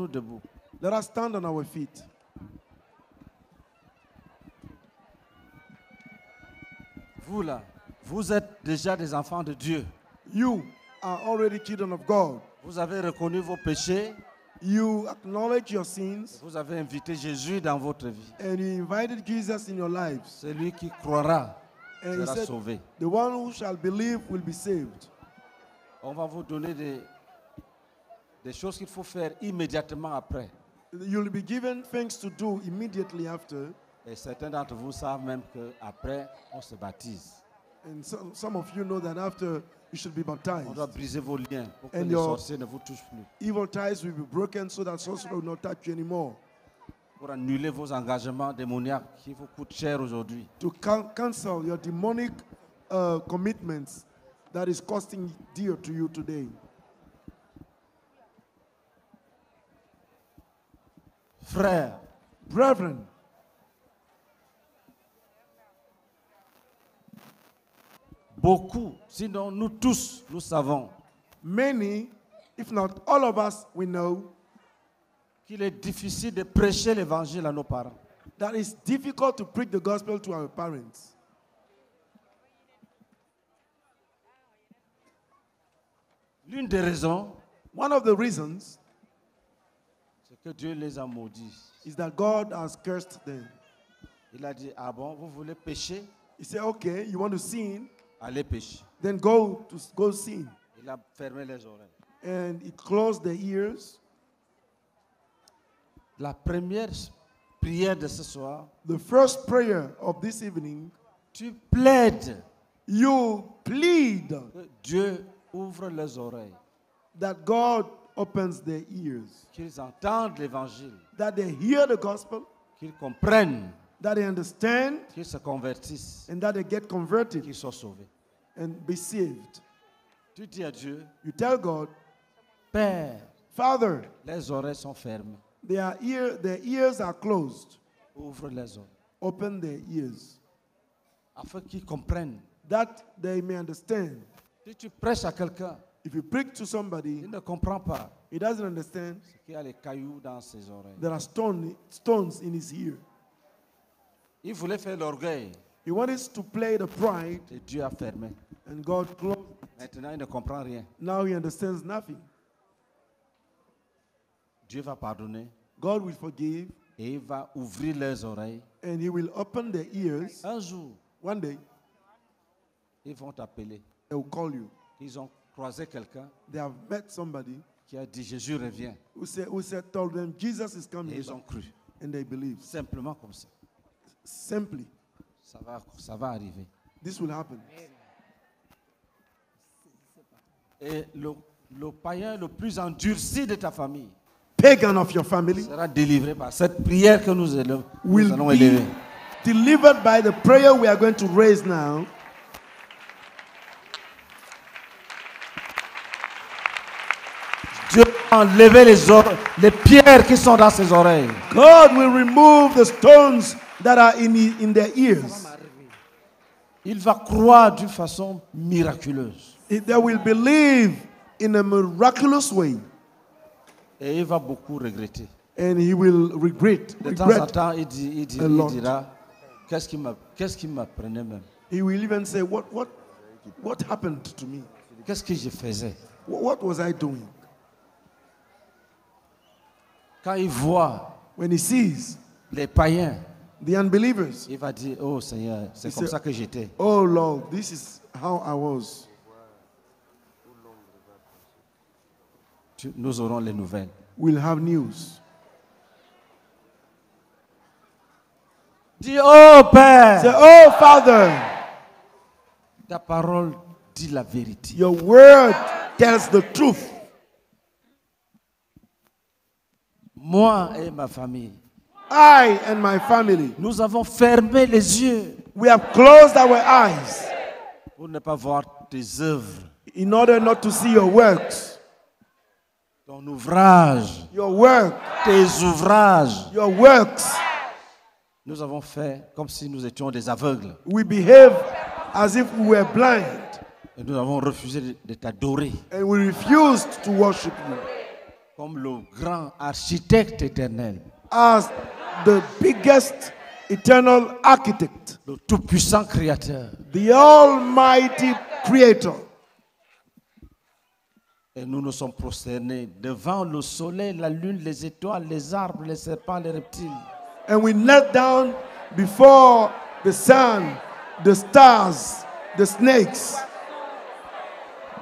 Mettons-nous debout. Let us stand on our feet. Vous là, vous êtes déjà des enfants de Dieu. You are already children of God. Vous avez reconnu vos péchés. You acknowledge your sins Vous avez invité Jésus dans votre vie. and you invited Jesus in your lives. Celui qui croira And he sera said, sauvé. the one who shall believe will be saved. On va vous donner des choses qu'il faut faire immédiatement après. You'll be given things to do immediately after. Et certains d'entre vous savent même qu'après, on se baptise. And some of you know that after you should be baptized. On doit briser vos liens pour que And les your- sorciers ne vous touchent plus. Evil ties will be broken so that sorcery will not touch you anymore. Pour annuler vos engagements démoniaques qui vous coûtent cher aujourd'hui. To cancel your demonic commitments that is costing dear to you today. Frères, Brethren, beaucoup, sinon nous tous, nous savons many, if not all of us, we know qu'il est difficile de prêcher l'évangile à nos parents. that it's difficult to preach the gospel to our parents. L'une des raisons, One of the reasons c'est que Dieu les a maudits. is that God has cursed them. Il a dit, ah bon, vous voulez pécher? He said, okay, you want to sin, Allez pécher. then go sin. Il a fermé les oreilles. And he closed their ears. La première prière de ce soir, The first prayer of this evening, tu plaides you plead que Dieu ouvre les oreilles, that God opens their ears, qu'ils entendent l'évangile, that they hear the gospel, qu'ils comprennent, that they understand, qu'ils se convertissent, and that they get converted qu'ils soient sauvés. and be saved. Tu dis à Dieu, You tell God, Père, Father, les oreilles sont fermées. their ears are closed. Ouvre les oreilles, Open their ears, afin qu'ils comprennent. that they may understand. Si tu prêches à quelqu'un, If you preach to somebody, il ne comprend pas he doesn't understand. qu'il y a les cailloux dans ses oreilles. There are stones in his ear. Il voulait faire l'orgueil He wanted to play the pride, et Dieu a fermé. and God closed. Maintenant, il ne comprend rien. Now he understands nothing. Dieu va pardonner God will forgive, et il va ouvrir les oreilles. and he will open their ears. Un jour, One day, ils vont t'appeler. they will call you. Ils ont croisé quelqu'un They have met somebody qui a dit Jésus revient. told them Jesus is Et coming, ils ont cru. and they believe. Simplement comme ça. Simply, Ça va arriver. this will happen. Et le païen le plus endurci de ta famille Pagan of your family sera délivré par cette prière que nous allons will élever. be delivered by the prayer we are going to raise now. Dieu va enlever les pierres qui sont dans ses oreilles. God will remove the stones that are in their ears. Il va croire d'une façon miraculeuse. They will believe in a miraculous way, Et il va beaucoup regretter. and he will regret. De temps en temps, il dira, qu'est-ce qui m'apprenait même? He will even say, what happened to me? Qu'est-ce que je faisais? What was I doing? Quand il voit When he sees les païens, the unbelievers, il va dire, oh Seigneur, c'est comme ça que j'étais. oh Lord, this is how I was. Nous aurons les nouvelles. We'll have news. Dis, oh Père, Say, oh Father, ta parole dit la vérité. your word tells the truth. Moi et ma famille, I and my family, nous avons fermé les yeux we have closed our eyes pour ne pas voir tes œuvres, in order not to see your works. ton ouvrage, Your work, tes ouvrages. your works. Nous avons fait comme si nous étions des aveugles. We behave as if we were blind, Et nous avons refusé de t'adorer. and we refused to worship you. comme le grand architecte éternel, as the biggest eternal architect, le tout-puissant créateur. the almighty creator. Et nous nous sommes prosternés devant le soleil, la lune, les étoiles, les arbres, les serpents, les reptiles. And we knelt down before the sun, the stars, the snakes.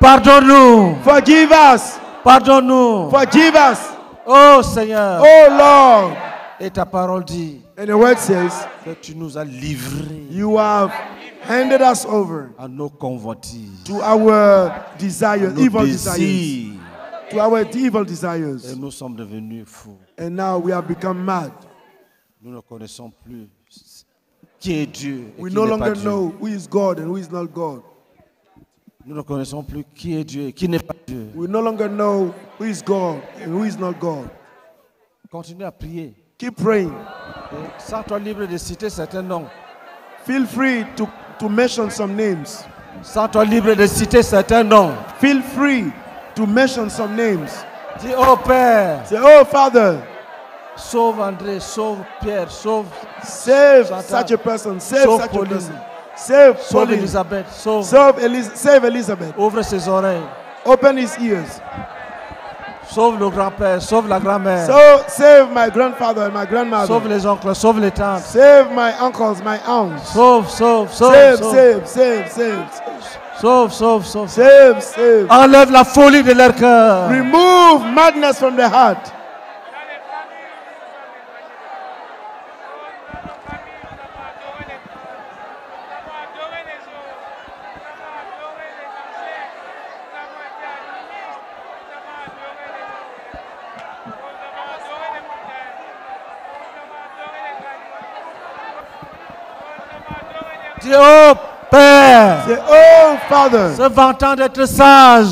Pardonne-nous, Forgive us. pardonne-nous. Forgive us. Oh Seigneur, Oh Lord. et ta parole dit And the word says, que tu nous as livrés you have handed us over à nos convoitises, to our desires, nos evil desires. désirs. To our evil Et desires. nous sommes devenus fous. And now we have become mad. Nous ne connaissons plus qui est Dieu et We qui no n'est pas longer Dieu. know who is God and who is not God. Nous ne connaissons plus qui est Dieu et qui n'est pas Dieu. We no longer know who is God and who is not God. Continue à prier. Keep praying. Et sens-toi libre de citer certains noms. Feel free to mention some names. Sens-toi libre de citer certains noms. Feel free to mention some names. Dis, oh Père, Say, oh Father, sauve André, sauve Pierre, sauve save Chantal. such a person. Save Sauve such Pauline. a person. Save Pauline. Elisabeth, sauve. Save Elizabeth. Ouvre ses oreilles. Open his ears. Sauve le grand-père, sauve la grand-mère. So save my grandfather and my grandmother. Sauve les oncles, sauve les tantes. Save my uncles, my aunts. Sauve, sauve, sauve. Save, Sauve, save, save, save. sauve, sauve, sauve. Save, save. Enlève la folie de leur cœur. Remove madness from the heart. Dis, oh Père, Say, oh Father, se vantant d'être sage,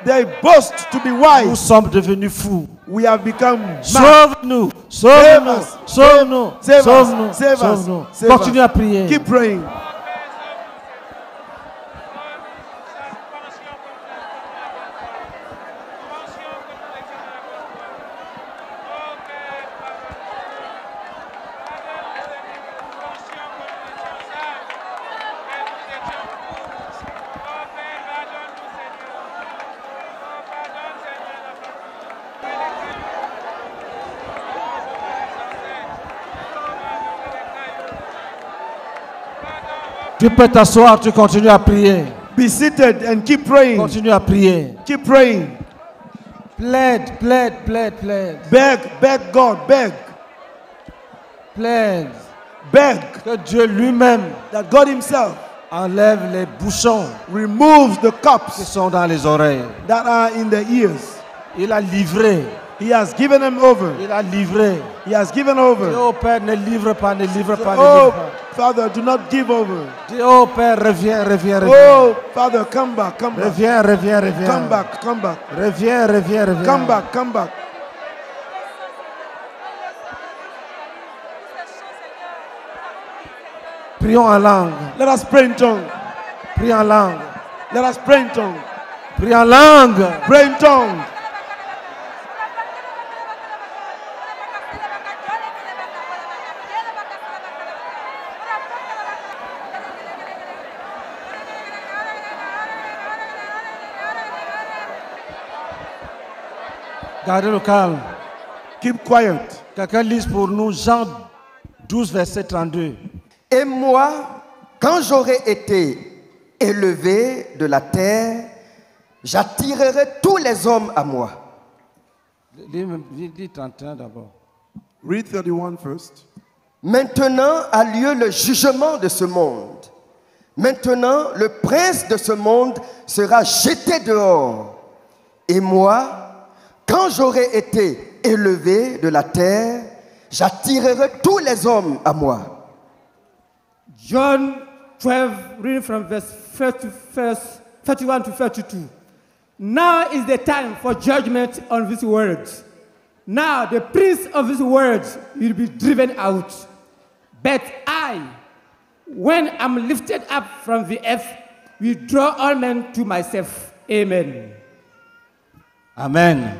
they boast to be nous wise. sommes devenus fous. We have become mad. Sauve-nous, Save sauve-nous, us. sauve-nous, Save us. sauve-nous, Save us. sauve-nous. Save Continue us. à prier. Keep praying. Tu peux t'asseoir, tu continues à prier. Be seated and keep praying. Continue à prier. Keep praying. Plaide, plaide, plaide, plaide. Beg, beg God, beg, Plaide. beg Que Dieu lui-même that God Himself enlève les bouchons removes the qui cups sont dans les oreilles. that are in the ears. Il a livré. He has given them over. Il a livré. He has given Dis, over. oh Père, ne livre pas, ne livre pas, ne Oh livre pas. Father, do not give over. Dis, oh Père, reviens, reviens, reviens. Oh Father, come back, come back, Reviens, reviens, reviens. come back, come back, Reviens, reviens, reviens. come back, come back. Prions en langue. Let us pray in tongue. Prie en langue. Let us pray in tongue. Prie en langue. Pray in tongue. Gardez le calme. Keep quiet. Quelqu'un lise pour nous Jean 12, verset 32. Et moi, quand j'aurai été élevé de la terre, j'attirerai tous les hommes à moi. Lis 31 d'abord. Read 31 first. Maintenant a lieu le jugement de ce monde. Maintenant, le prince de ce monde sera jeté dehors. Et moi, quand j'aurai été élevé de la terre, j'attirerai tous les hommes à moi. John 12, reading from verse 31 to 32. Now is the time for judgment on these words. Now the prince of these words will be driven out. But I, when I'm lifted up from the earth, will draw all men to myself. Amen. Amen.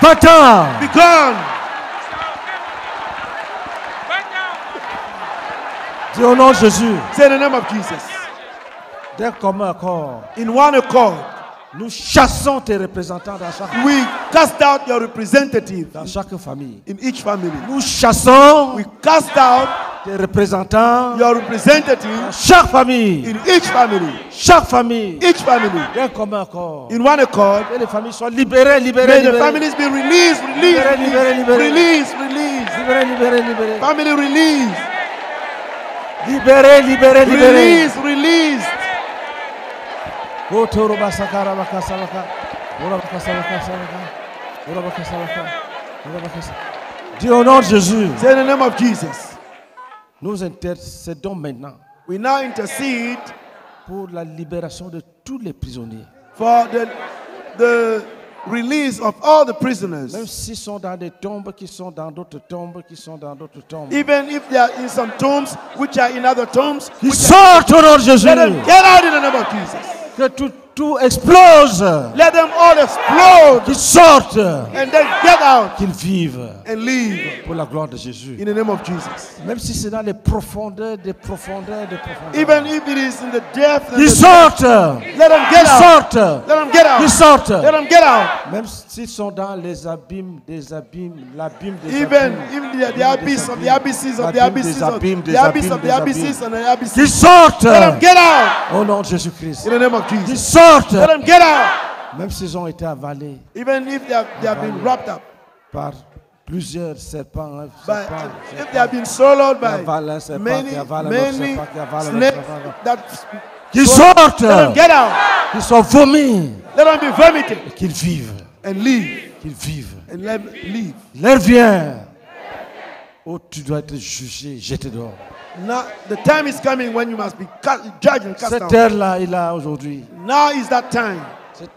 Va-t'en. Be gone. Dis au nom de Jésus. Say in the name of Jesus. D'un commun accord, In one accord, nous chassons tes représentants we cast out your representative dans chaque famille. in each family. Nous chassons We cast out tes représentants your representative dans chaque famille. in each family. Chaque famille. Each family. D'un commun accord. In one accord. Que les familles soient libérées, libérées, May the libérées. families be released, released, Libéré, released, libéré, libéré. released, released. Libérées, libérées, libérées. Family released, Libérées, libérées, libérées. released, released. Dis au nom de Jésus, Say in the name of Jesus. nous intercédons maintenant We now intercede pour la libération de tous les prisonniers. for the release of all the prisoners. Même s'ils sont dans des tombes, qui sont dans d'autres tombes, qui sont dans d'autres tombes. Even if they are in some tombs, which are in other tombs, Ils sortent au nom de Jésus. let them get out in the name of Jesus. Que tout explose. Let them all explode Qu'ils sortent. and then get out Qu'ils vivent and leave pour la gloire de Jésus. in the name of Jesus. Même si c'est dans les profondeurs des profondeurs des profondeurs. Even if it is in the depth, and Qu'ils the sortent. let them get Qu'ils out. sortent. Let them get out. Qu'ils sortent. Let them get out. Même s'ils sont dans les abîmes des abîmes, l'abîme des Even abîmes. the abyss of the abysses of the abysses of the abyss of the abysses and the Qu'ils abysses. sortent. Let them get out Au nom de Jésus-Christ. in the name of Qu'ils Jesus. sortent. Let them get out. Même s'ils ont été avalés Even if they have been wrapped up par plusieurs serpents. by, serpents, if they have been swallowed qui by avalent un serpent, many, qui avalent un autre many serpent, qui avalent un autre snakes serpent. that Qu'ils let sortent. them get out. Qu'ils soient vomis. Let them be vomited Et qu'ils vivent. and leave Qu'ils vivent. and let them leave. L'heure vient où tu dois être jugé, jeté dehors. Now the time is coming when you must be judged and cast Cette out. heure-là, il a aujourd'hui. Now is that time.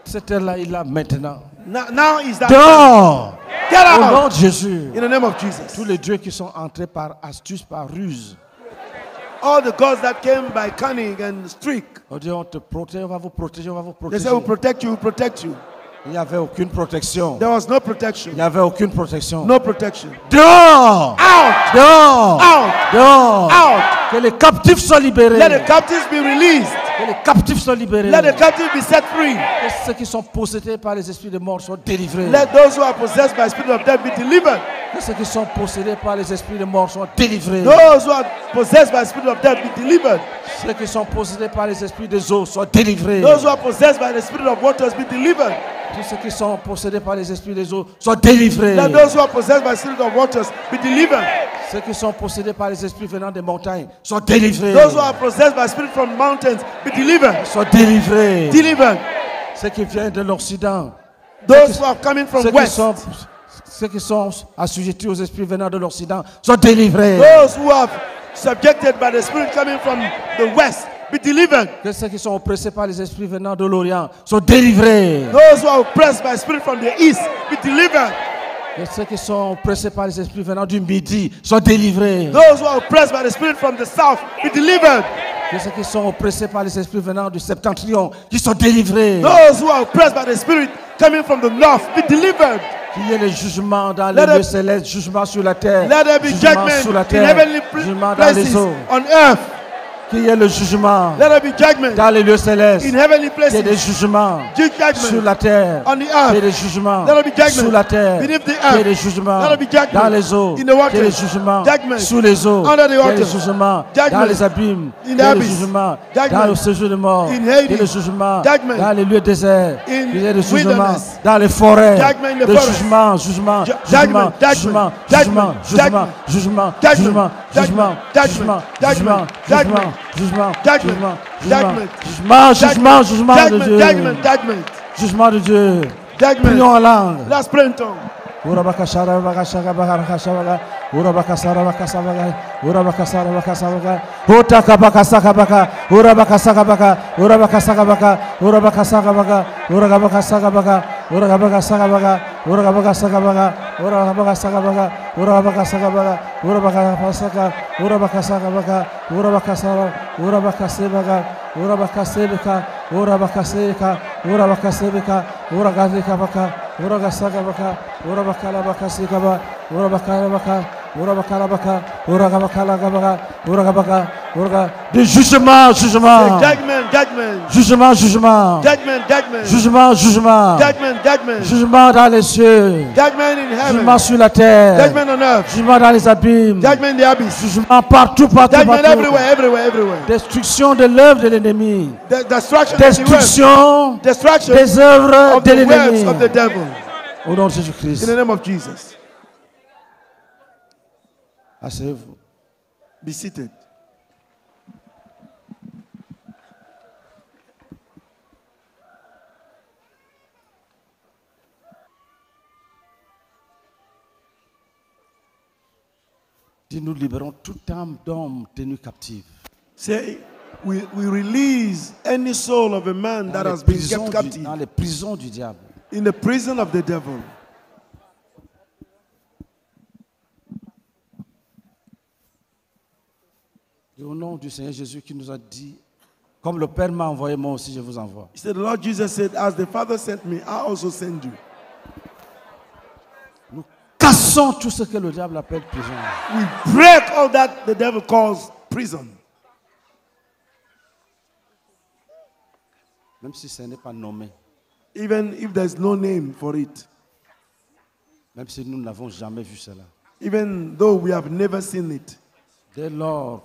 Cette heure-là, il a maintenant. Now is that time. Dehors. Get Au nom out de Jésus. in the name of Jesus. Tous les dieux qui sont entrés par astuce, par ruse. All the gods that came by cunning and streak. On dit on te protège, on va vous protéger, on va vous They protéger. say we'll protect you, we'll protect you. Il n'y avait aucune protection. There was no Il protection. n'y avait aucune protection. No protection. Dehors. Out! Dehors. Out! Dehors. Out! Que les captifs soient libérés. Let the captives be released. Que les captifs soient libérés. Let the captives be set free. Que ceux qui sont possédés par les esprits de mort soient délivrés. Let those who are possessed by spirit of death be delivered. Que ceux qui sont possédés par les esprits de mort soient délivrés. Those who are possessed by spirit of death be delivered. Ceux qui sont possédés par les esprits des eaux soient délivrés. Those who are possessed by the spirit of waters be delivered. Tous ceux qui sont possédés par les esprits des eaux soient délivrés. Let those who are possessed by the spirit of waters be delivered. Ceux qui sont possédés par les esprits venant des montagnes soient délivrés. Those who are possessed by spirit from mountains be delivered. Soient délivrés. Delivered. Ceux qui viennent de l'Occident. Those who are coming from west. Ceux qui sont assujettis aux esprits venant de l'Occident soient délivrés. Those who are subjected by the spirit coming from the west be delivered. Que ceux qui sont oppressés par les esprits venant de l'Orient soient délivrés. Those who are oppressed by spirit from the east be delivered. Que ceux qui sont oppressés par les esprits venant du Midi soient délivrés. Those who are oppressed by the spirit from the south be delivered. Que ceux qui sont oppressés par les esprits venant du Septentrion qui sont délivrés. Those who are oppressed by the spirit coming from the north be delivered. Qu'il y ait les jugements dans les Let lieux célestes, jugements sur la terre, Let there be jugements sous judgment la in terre, heavenly jugements dans les places eaux. on earth. Qu'il y ait le jugement Let there be judgment dans les lieux célestes. in heavenly Qu'il y ait des places. jugements Judgment sur la terre. on the Qu'il y ait des earth. jugements Let there be judgment sous la terre. beneath the Qu'il y ait earth. des jugements Let there be judgment dans les eaux. in the Qu'il y ait waters. des jugements Judgment sous les eaux. under the Qu'il y ait des waters. jugements Judgment dans les abîmes. in Qu'il the y ait des abyss. jugements Judgment dans le séjour de mort. in Qu'il y ait des Hades. jugements Judgment dans les lieux déserts. in Qu'il y ait des jugements wilderness. dans les forêts. Judgment in the Des forest. jugements, jugements, Ju- jugements, judgment, jugements, judgment, jugements, judgment, jugements, judgment, jugements, judgment, jugements, judgment, jugements, judgment, jugements, judgment, jugements, judgment, jugement, jugement de judgment, Dieu. judgment, judgment, Jugement de Dieu. judgment. Prions en langue. Let's pray in tongue. Urabakashara bakashaka barakashabaga. Urabakasara bakasabaga. Urabakasara bakasabaga. Utaka bakasaka baka. Urabakasaka baka. Urabakasaka baka. Urabakasaka baka. Urabakasaka baka. Urabakasaka baka. Urabakasaka baka. Urabakasaka baka. Urabakasaka baka. Urabakasaka. Urabakasaka baka. Urabakasara. Urabakasebaka. Urabakasebeka. Urabakaseka. Urabakasebeka. Uragazeka baka. Uraga Sagabaka, Urabakalabaka Sikaba, Urabakalabaka, Urabakalabaka, Uragabakalabaka, Uragabaka, Uraga. De jugement, jugement. Judgment, judgment. Jugement, jugement. Judgment, judgment. Jugement, jugement. Judgment, judgment. Jugement dans les cieux. Judgment in heaven. Jugement sur la terre. Judgment on earth. Jugement dans les abîmes. Judgment in the abyss. Jugement partout, partout, Judgment partout. everywhere, everywhere, everywhere. Destruction de l'œuvre de l'ennemi. Destruction of the works. Destruction Destruction des œuvres of de the works l'ennemi. of the devil. Au nom de In Jésus-Christ. the name of Jesus. Asseyez-vous. Be seated. Dis, nous libérons toute âme d'homme tenue captive. Say, we release any soul of a man that has been kept captive Dans les prisons du diable. in the prison of the devil. Et au nom du Seigneur Jésus qui nous a dit, comme le Père m'a envoyé, moi aussi je vous envoie. He said, the Lord Jesus said, as the Father sent me, I also send you. Nous cassons tout ce que le diable appelle prison. We break all that the devil calls prison. Même si ce n'est pas nommé. Even if there's no name for it. Même si nous n'avons jamais vu cela. Even though we have never seen it. Dès lors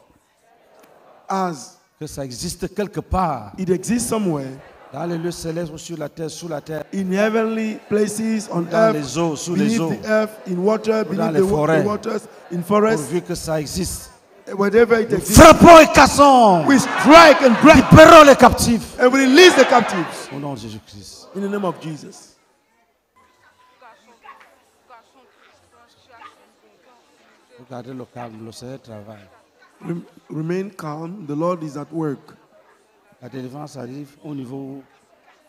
As que ça existe quelque part, it exists somewhere, dans les lieux célestes ou sur la terre, sous la terre, in heavenly places, on dans earth, les eaux, sous les beneath eaux, the earth, in water, dans beneath les the forêts. waters, in forests, pourvu que ça existe. wherever it exists, Frappons et cassons. we strike and break Libérons les captifs. and we release the captives Au nom de Jésus-Christ. in the name of Jesus. Regardez le calme, le Seigneur travaille. Remain calm. The Lord is at work. La délivrance arrive au niveau où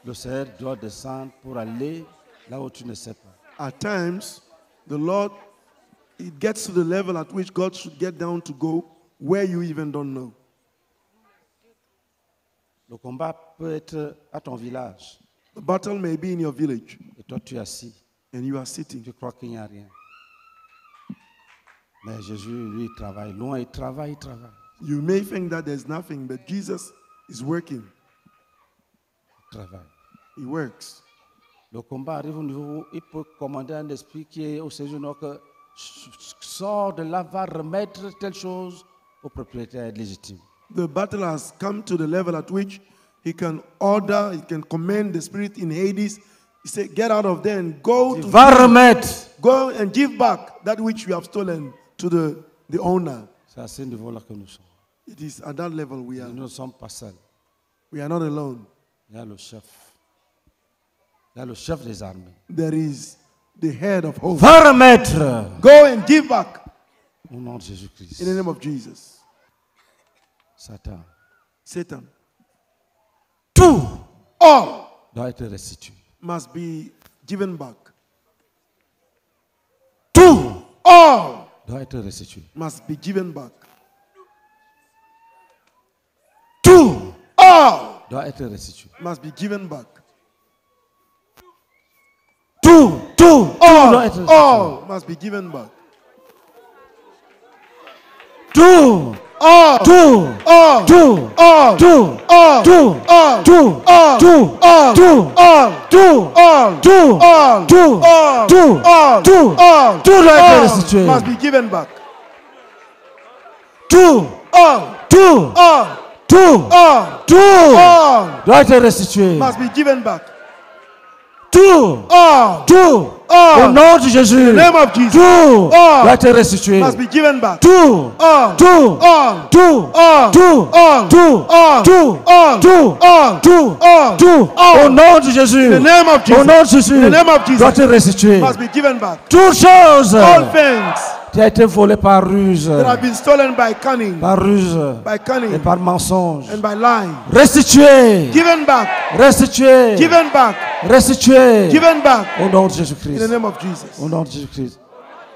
le Seigneur doit descendre pour aller là où tu ne sais pas. At times, the Lord, it gets to the level at which God should get down to go where you even don't know. Le combat peut être à ton village The battle may be in your village et toi tu es assis. and you are sitting. Tu crois qu'il n'y a rien. Mais Jésus, lui, il travaille loin, il travaille, il travaille. You may think that there's nothing, but Jesus is working. Il travaille. He works. Le combat arrive au niveau où il peut commander un esprit qui est au séjour que sort de là, va remettre telle chose au propriétaire légitime. The battle has come to the level at which he can order, he can command the spirit in Hades. He said, get out of there and go Il to va remettre. go and give back that which you have stolen to the owner. C'est à ce niveau-là que nous sommes. It is at that level we are. Nous ne sommes pas seuls. We are not alone. Il y a le chef. Il y a le chef des armées. There is the head of hosts. Va remettre. Go and give back Au nom de Jésus-Christ. in the name of Jesus. Satan. Satan, Tout all doit être restitué. must be given back. Tout All doit être restitué. must be given back. Tout All doit être restitué. must be given back. Tout doit être restitué. All must be given back. Tout, All, tout, all, tout, all, tout, all, tout, all, tout, all, tout, all, tout, all, tout, all, tout, all, tout, all, tout, all, tout, all, tout doit être all restitué. must be given back. Tout, All, tout, all, tout, all, tout all doit être restitué. must be given back. Tout, All, tout, au all, nom de Jésus. in the name of Jesus, Tout all doit être restitué. must be given back. Tout, All, tout, all, tout, all, tout, all, tout, all, tout, all, tout, all, tout, all, tout, all, au nom de Jésus. in the name of Au Jesus, nom de Jésus, in the name of Jesus, doit être restitué. must be given back. Toutes choses All things qui a été volé par ruse, that have been stolen by cunning, by by cunning, et par mensonge. and by lying, Restitué, given back, restitué, given back, restitué. given back, Au nom de in the Jésus-Christ. name of Jesus. Au nom de Jésus-Christ.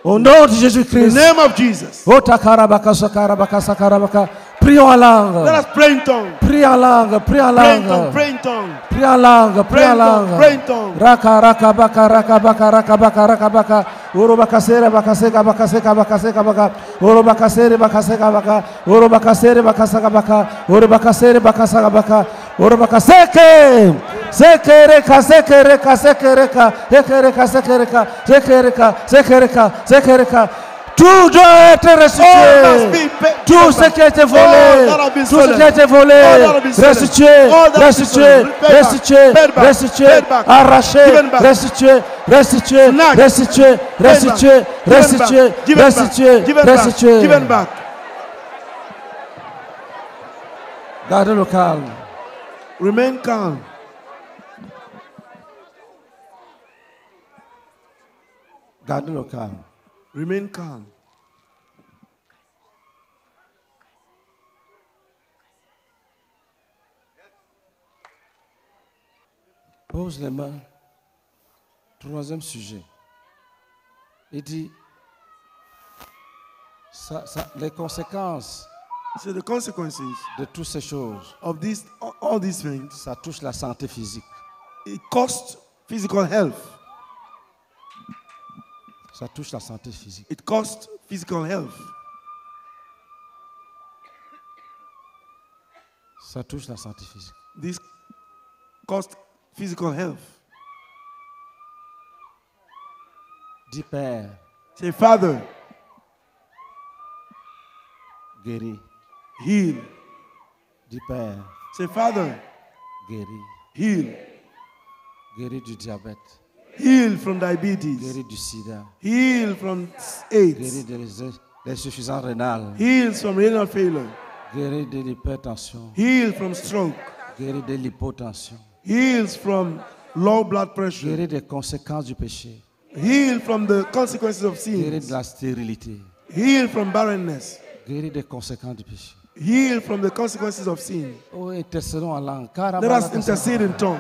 Au nom de In the Jésus-Christ. name of Jesus. Oh, takarabaka, sakarabaka, sakarabaka. Prions en Let langue. us pray in tongue. Prie en langue. Prie en Pray in tongue. langue. Pray in tongue. Prie en langue. Prie en Pray in tongue. langue. Pray in tongue. Raka raka baka raka baka raka baka raka baka. Oro baka sere baka seka baka seka baka seka baka. Oro baka sere baka seka baka. Oro baka sere baka seka baka. Oro baka sere baka seka baka. Oro baka seke. Seke reka seke reka seke reka. Seke reka seke reka. Seke reka seke reka seke reka. Tout doit être All must restitué. be paid. Tout ce qui a été All volé, that have been tout ce qui a stolen. été volé, All that have been stolen. restitué, All that have been restitué, stolen. Paid back. restitué, Paid back. restitué, Paid back. arraché, Given back. restitué, restitué, Snatched. restitué, Paid back. restitué, Given restitué, back. Given back. restitué, Given back. restitué. Given back. Gardez le calme. Remain calm. Gardez le calme. Remain calm. Pose les mains. Troisième sujet. Il dit, les conséquences So the consequences de toutes ces choses, of this, all these things, ça touche la santé physique, it costs physical health. ça touche la santé physique. It costs physical health. Ça touche la santé physique. This costs physical health. Dis Père, Say, Father, guéris. heal. Dis Père, Say, Father, guéris. heal. Guéris du diabète, Heal from diabetes. guéris du sida, Heal from guéris AIDS. des insuffisances rénales, Heal from renal failure. guéris de l'hypertension, Heal from stroke. guéris de l'hypotension, Heals from low blood pressure. guéris des conséquences du péché, Heal from the consequences of guéris sins. de la stérilité, Heal from barrenness. guéris des conséquences du péché. Heal from the consequences of sin. Oh, intercédons en langue. Let us intercede in tongue.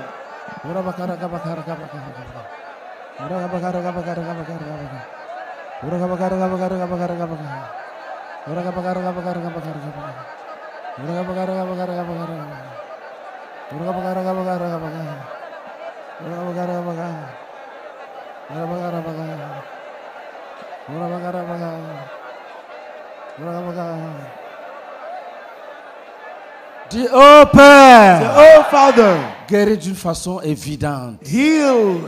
Dis, oh Père, Oh Father, guéris d'une façon évidente. heal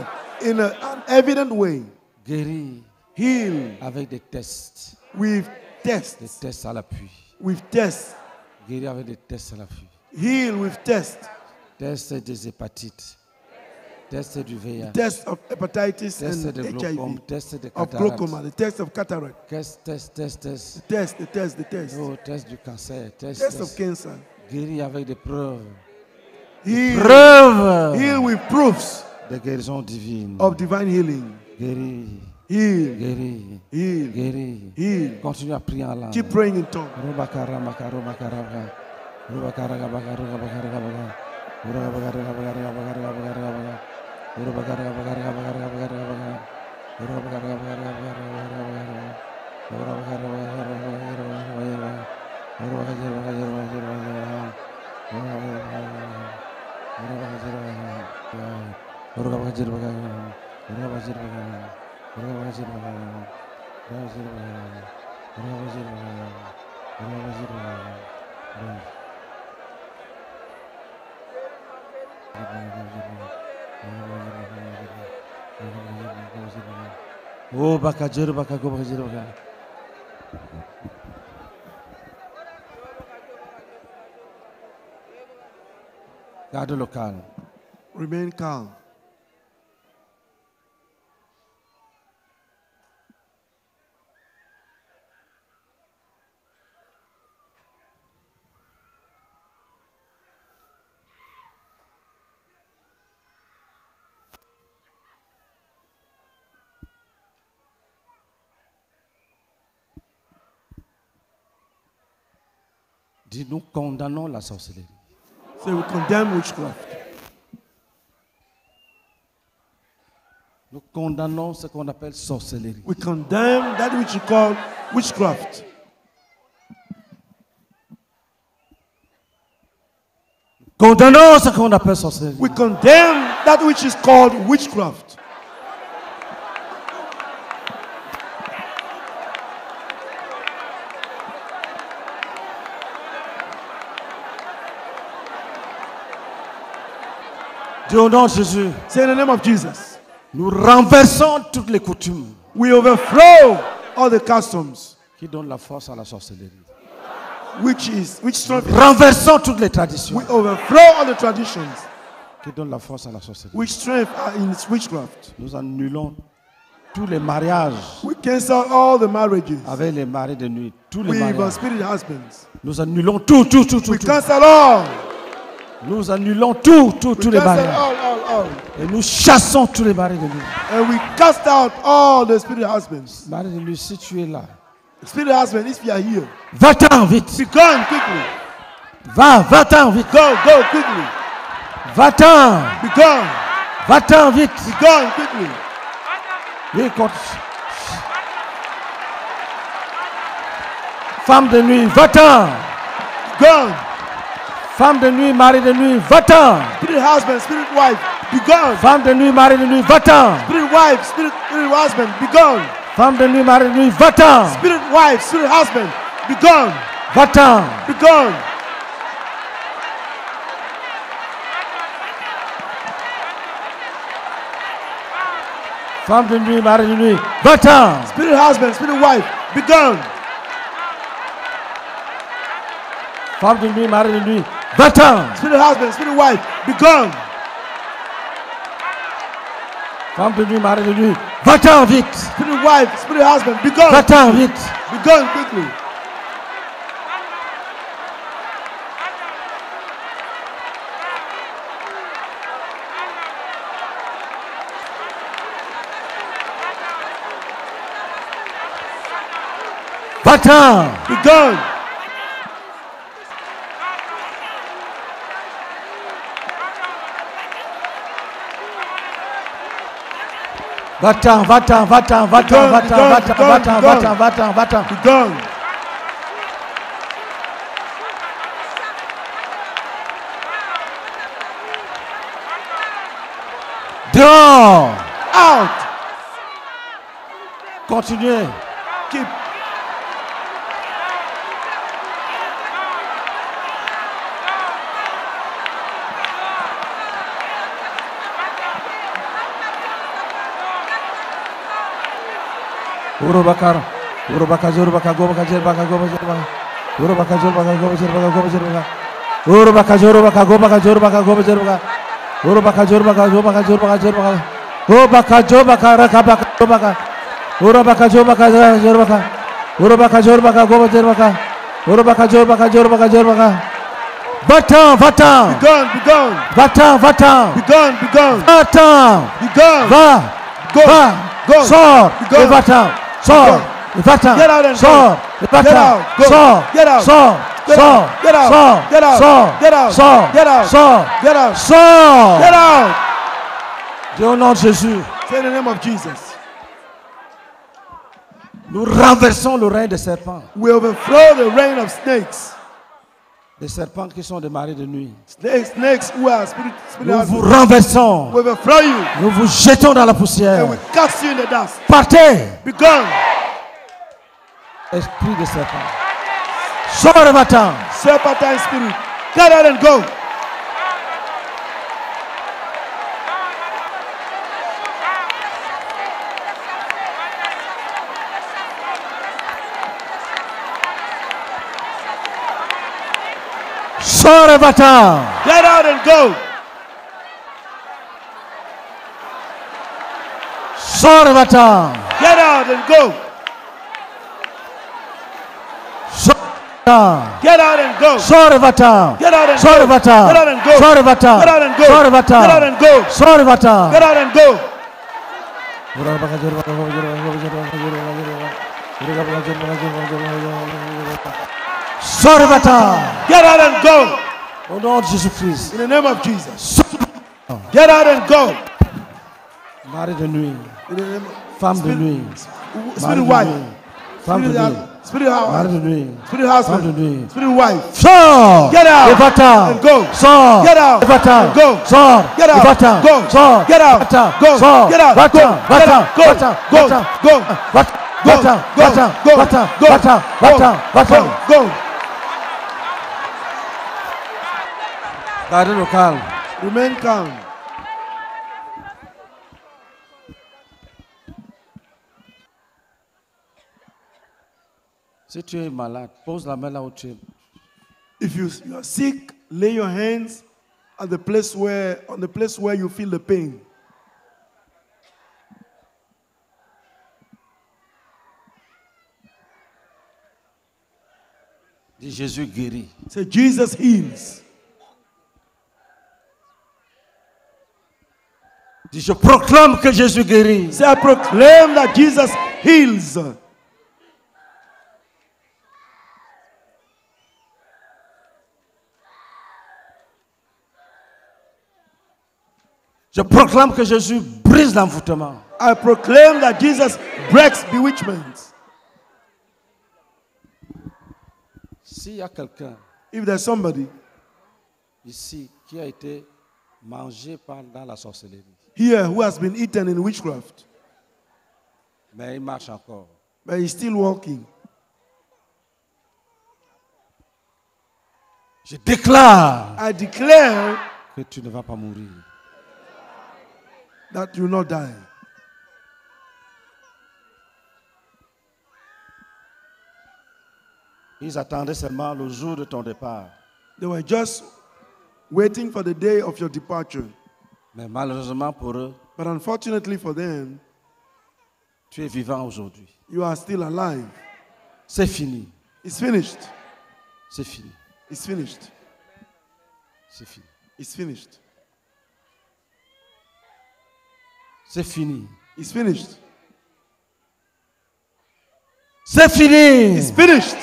in an evident way. Guéris Heal avec des tests. with Des tests. tests à l'appui. With tests. Guéris avec des tests à l'appui. Heal with tests. Tests des hépatites. Tests du VIH. Test of hepatitis Tests and de HIV. glaucome. Tests de Of cataracte. glaucoma. The test of cataract. Test. The test. Oh, test du cancer. Test of cancer. Guéris avec des preuves. Heal. Preuves Heal with proofs de guérison divine. of divine healing. Guéris. Heal. Guéris. Heal. Guéris. Heal. Continue à prier en langue. Keep praying in tongue. Oh, Bakajero, Bakago, Bakajero, Bakago. Garde le calme. Remain calm. Dis, nous condamnons la sorcellerie. Say we condemn witchcraft. Nous condamnons ce qu'on appelle sorcellerie. We condemn that which you call witchcraft. Condamnons ce qu'on appelle sorcellerie. We condemn that which is called witchcraft. Au nom de Jésus, Say in the name of Jesus. nous renversons toutes les coutumes We overthrow all the customs qui donnent la force à la sorcellerie. which strength. Renversons toutes les traditions We overthrow all the traditions qui donnent la force à la sorcellerie. which strength are in witchcraft. Nous annulons tous les mariages We cancel all the marriages. avec les maris de nuit. Tous les We mariages. spirit husbands. Nous annulons tout. We cancel all. Nous annulons tous We les cancel mariages. all. Et nous chassons tous les maris de nuit. And we cast out all the spirit husbands. Marie de nuit, si tu es là, Spirit husband, if you are here, va-t'en vite. be gone quickly. Va-t'en vite. Go quickly. Va-t'en. Be gone. Va-t'en vite. Be gone quickly. Oui, femme de nuit, va-t'en. Gone. Femme de nuit, mari de nuit, va-t'en. Spirit husband, spirit wife, be gone. Femme de nuit, mari de nuit, va-t'en. Spirit wife, spirit husband, be gone. Femme de nuit, mari de nuit, va-t'en. Spirit wife, spirit husband, be gone. Va-t'en. Be gone. Femme de nuit, mari de nuit, va-t'en. Spirit husband, spirit wife, be gone. Femme de nuit, mari de nuit, va-t'en. Spirit husband, spirit wife, be gone. Femme de nuit, mari de nuit, va-t'en vite. Spirit wife, spirit husband, be gone. Va-t'en vite. Be gone quickly. Va-t'en. Be gone. Va-t'en. Be gone. Dehors. Out. Continuez. Keep. Urubakar. Urubaka Jorubaka Gobaka Jerbaka Goba Jerbaka. Urubaka Jorubaka Goba Jerbaka Goba Jerbaka. Urubaka Jorubaka Gobaka Jorubaka Goba Jerbaka. Urubaka Jorubaka Gobaka Jerbaka Jerbaka. Urubaka Jobaka Rakabaka Jobaka. Urubaka Jobaka Jerbaka. Urubaka Jorubaka Goba Jerbaka. Urubaka Jobaka Jerbaka Jerbaka. Va-t'en. Be gone. Be gone. Va-t'en. Be gone. Be gone. Va-t'en. Be gone. Va. Go. Go. Sors. Go. Et va-t'en. Sors. Et va-t'en. Get out and Sors. Et Get va-t'en. out. Go. Sors. Get out. Sors. Get Sors. out. Get out. Sors. Get out. Sors. Get out. Sors. Get out. Sors. Get out. Sors. Get out. Dis au nom de Jésus, Say in the name of Jesus. nous renversons le règne des serpents. We overthrow the reign of snakes. Des serpents qui sont des maris de nuit. Snakes who are spirit Nous vous husbands. renversons. We overthrow you Nous vous jetons dans la poussière. and we cast you in the dust. Partez, Be gone. esprit de serpent. Sors et va-t'en. Serpentine spirit. Get out and go. Sors et va-t'en. Get out and go. Sors et va-t'en. Get out and go. Sors et va-t'en. Get out and go. Sors et va-t'en. Get out and Sors et go. va-t'en. Get out and go. Sors et va-t'en. Get out and go. Sors et va-t'en. Get out and go. Sors et va-t'en. Get out and go. Sors et va-t'en. Get out and go. Au nom de Jésus-Christ. In the name of Jesus. Sors. Get out and go. Mari de nuit. In the name of Femme de nuit. Mari spirit de wife. nuit. Femme de nuit. Spirit house. Parle de nuit. Spirit Parle de husband. nuit. Spirit wife. Sors. Get out. Et va-t'en. And go. Sors. Get out. Et va-t'en. And go. Sors. Get out. Et va-t'en. Go. Sors. Get out. Va-t'en. Go. Sors. Get out. Va-t'en. Go. Get Va-t'en. out. Go. Va-t'en. Go. Va-t'en. Go. Va-t'en. Go. Va-t'en. Go. Va-t'en. Go. Va-t'en. Go. Va-t'en. Va-t'en. Va-t'en. Go. Gardez le calme. Remain calm. Si tu es malade, pose la main là où tu es. If you are sick, lay your hands at the place on the place where you feel the pain. Dis Jésus guérit. Say, Jesus heals. Dis je proclame que Jésus guérit. Say, I proclaim that Jesus heals. Je proclame que Jésus brise l'envoûtement. I proclaim that Jesus breaks bewitchment. S'il y a quelqu'un If there's somebody ici qui a été mangé dans la sorcellerie, here who has been eaten in witchcraft, mais il marche encore, but he's still walking, je déclare I declare que tu ne vas pas mourir. that you will not die. Ils attendaient seulement le jour de ton départ. They were just waiting for the day of your departure. Mais malheureusement pour eux, But unfortunately for them, tu es vivant aujourd'hui. you are still alive. C'est fini. It's finished. C'est fini. It's finished. C'est fini. It's finished. C'est fini. It's finished. C'est fini. It's finished.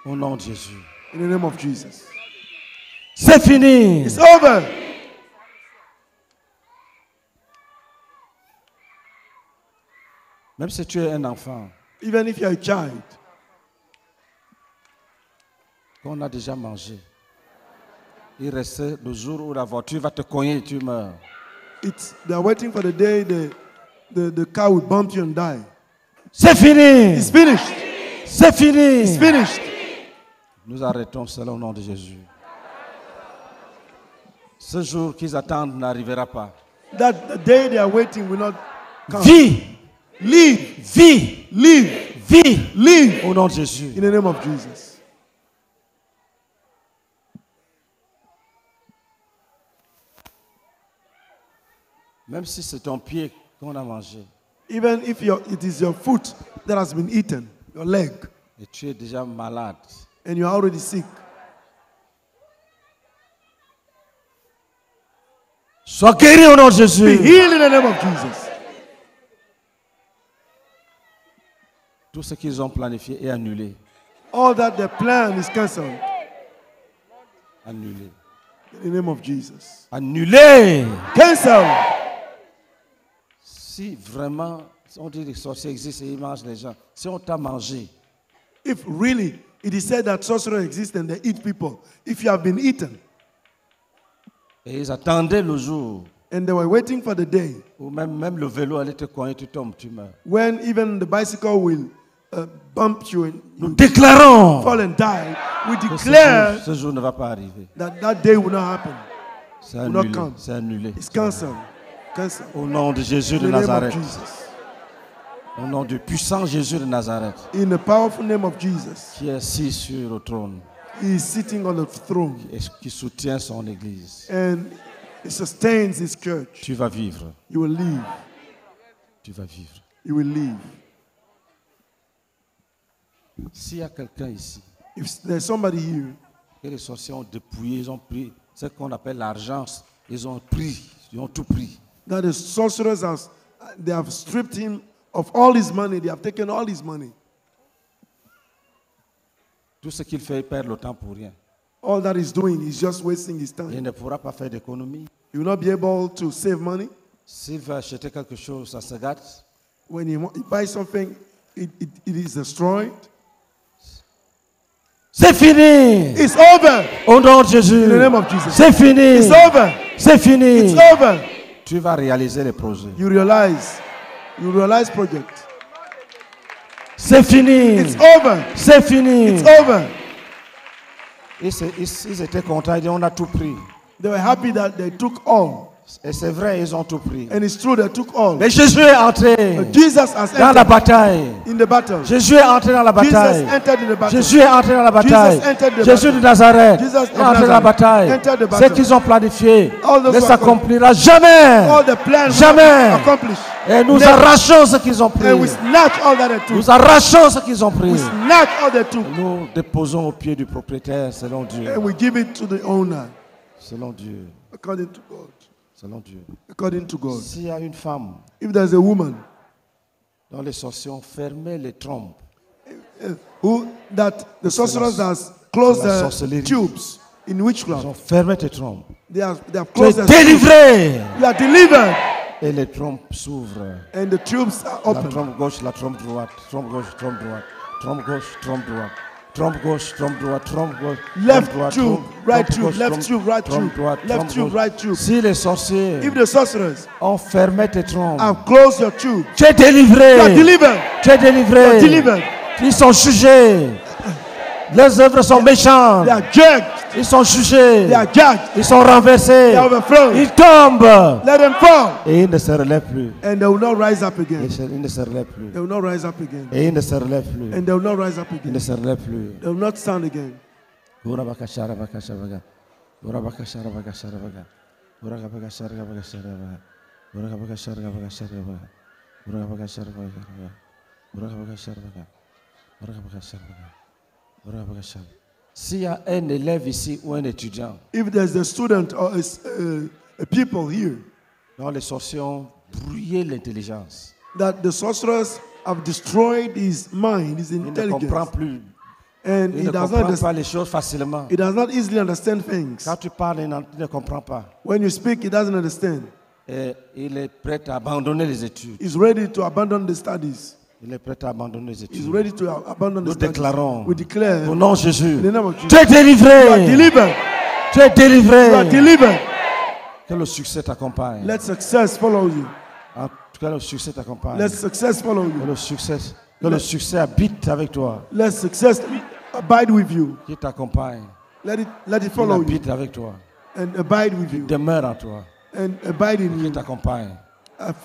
Au nom de Jésus. In the name of Jesus. C'est fini. It's over. Même si tu es un enfant, Even if you're a child, qu'on a déjà mangé, il restait le jour où la voiture va te cogner et tu meurs. they are waiting for the day the car will bump you and die. C'est fini. It's finished. C'est fini. It's finished. Nous arrêtons cela au nom de Jésus. Ce jour qu'ils attendent n'arrivera pas. That the day they are waiting will not come. Vis, Live. vis, Live. vis Live. au nom de Jésus. In the name of Jesus. Même si c'est ton pied qu'on a mangé Even if it is your foot that has been eaten, your leg, et tu es déjà malade, and you are already sick, sois guéri au nom de be Jésus. healed in the name of Jesus. Tout ce qu'ils ont planifié est annulé. All that the plan is cancelled Annulé. in the name of Jesus. Annulé. Cancelled. Si vraiment, on dit que les sorciers existent et ils mangent les gens, si on t'a mangé, If really it is said that sorcerers exist and they eat people, if you have been eaten et ils attendaient le jour and they were waiting for the day où même le vélo allait te cogner, tu tombes, tu meurs. when even the bicycle will bump you and Nous you déclarons fall and die, we que declare ce jour ne va pas arriver. that day will not happen. C'est Will not annulé. come. C'est annulé. It's cancelled. Cancelled. Au nom de Jésus In de the name of Nazareth. Jesus. Au nom du puissant Jésus de Nazareth, In the powerful name of Jesus. qui est assis sur le trône He is sitting on the throne et qui soutient son Église. and he sustains his church. Tu vas vivre. You will live. Tu vas vivre. You will live. S'il y a quelqu'un ici, If there's somebody here que les sorciers ont dépouillé, ils ont pris ce qu'on appelle l'argent, ils ont pris, ils ont tout pris. that the sorcerers they have stripped him of all his money, they have taken all his money. Tout ce qu'il fait, il perd le temps pour rien. All that he's doing is just wasting his Il time. ne pourra pas faire d'économie. He will not be able to save money. S'il veut acheter quelque chose, ça se gâte. When he buys something, it is destroyed. C'est fini. It's over. Au nom de Jésus. In the name of Jesus. C'est fini. It's over. C'est fini. It's over. Tu vas réaliser les projets. You realize project. C'est fini. It's over. C'est fini. It's over. Ils étaient contents. Ils disaient, on a tout pris. They were happy that they took all. Et c'est vrai, ils ont tout pris. And it's true, they took all. Mais Jésus est entré But Jesus has dans la entered bataille. in the battle. Jésus est entré dans la bataille. Jesus entered in the battle. Jésus est entré dans la bataille. Jesus entered the Jésus battle. de Nazareth Jesus est of entré dans la Nazareth bataille. entered the Ce battle. qu'ils ont planifié All those ne who s'accomplira jamais. All the plans Jamais. were accomplished. Et nous Never. arrachons ce qu'ils ont pris. And we snatch all that they took. Nous arrachons ce qu'ils ont pris. We snatch all they took. Nous déposons au pied du propriétaire selon Dieu. And we give it to the owner. Selon Dieu. According to God. Selon Dieu. According to God. S'il y a une femme If there's a woman dont les sorciers ont fermé les trompes, that the sorcerers has closed la the sorcellerie. tubes in ils witchcraft, ont fermé tes trompes. they have Tu es closed the tubes. délivré. You are delivered. Et les trompes s'ouvrent. And the tubes are La open. trompe gauche, la trompe droite, trompe gauche, trompe droite, trompe gauche, trompe droite, trompe gauche, trompe droite, trompe gauche, Left trompe droite, tube, trompe right gauche, tube, left trompe- tube, right trompe tube, droite, left trompe tube, gauche. right tube. Si les sorciers If the sorcerers ont fermé tes trompes, have closed your tube, tu es délivré. you are delivered. Tu es délivré. You are delivered. Ils sont jugés. Les œuvres sont méchantes. They are judged. Ils sont jugés. They are judged. Ils sont renversés. They are overthrown. Ils tombent. Let them fall. Et ils ne se relèvent plus. And they will not rise up again. Ils ne se relèvent plus. They will not rise up again. Et ils ne se relèvent plus. And they will not rise up Ils ne again. se relèvent plus. They will not stand again. Urabakasharabaga. Urabakasharabaga. Urabakasharabaga. Urabakasharabaga. Urabakasharabaga. Urabakasharabaga. Urabakasharabaga. S'il y a un élève ici ou un étudiant If there's a student or a people here dont les sorciers ont brouillé l'intelligence, that the sorcerers have destroyed his mind, his il ne comprend intelligence, plus. and Il he ne does comprend not pas les choses facilement. he does not easily understand things. Quand tu parles, il ne comprend pas. When you speak, he doesn't understand. Et il est prêt à abandonner les études. He's ready to abandon the studies. Il est prêt à abandonner les He's études. ready to abandon the Nous studies. déclarons We declare au nom de Jésus, in the name of Jesus. tu es You are délivré. delivered. Tu es You are délivré. delivered. Que le succès t'accompagne. Let success follow you. En tout cas, le succès t'accompagne. Let success follow Que you. le succès habite avec toi. Let success abide with you. Qui t'accompagne. Let it Il follow you habite avec toi. and abide with you Demeure en toi. and abide in Qui you. t'accompagne.